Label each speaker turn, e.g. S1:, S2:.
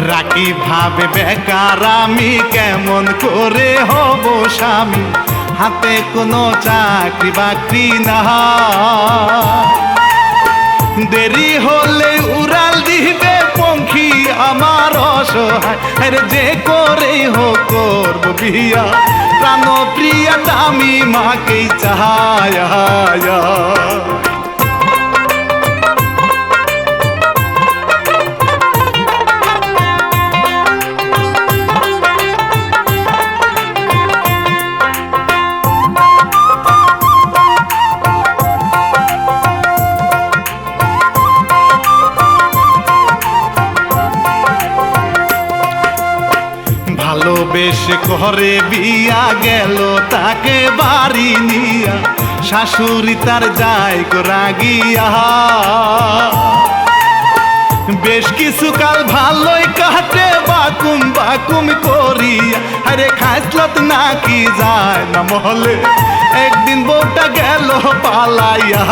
S1: রাকি ভাবে বেকার আমি কেমন করে হব স্বামী, হাতে কোনো চাকরি বাকরি না। দেরি হলে উড়াল দিবে পঙ্খী আমার অসহায়, আরে যে করেই হোক করব বিয়া, প্রাণ প্রিয়া আমি মাকেই চাহায়। ভালোবেসে করে বিয়া গেল তাকে বাড়ি নিয়া, শাশুড়ি তার যায় রাগিয়া। বেশ কিছু কাল ভালোই কাটে বাকুম বাকুম করিয়া, আরে খাইসলত নাকি যায় না মহলে, একদিন বউটা গেল পালাইয়া।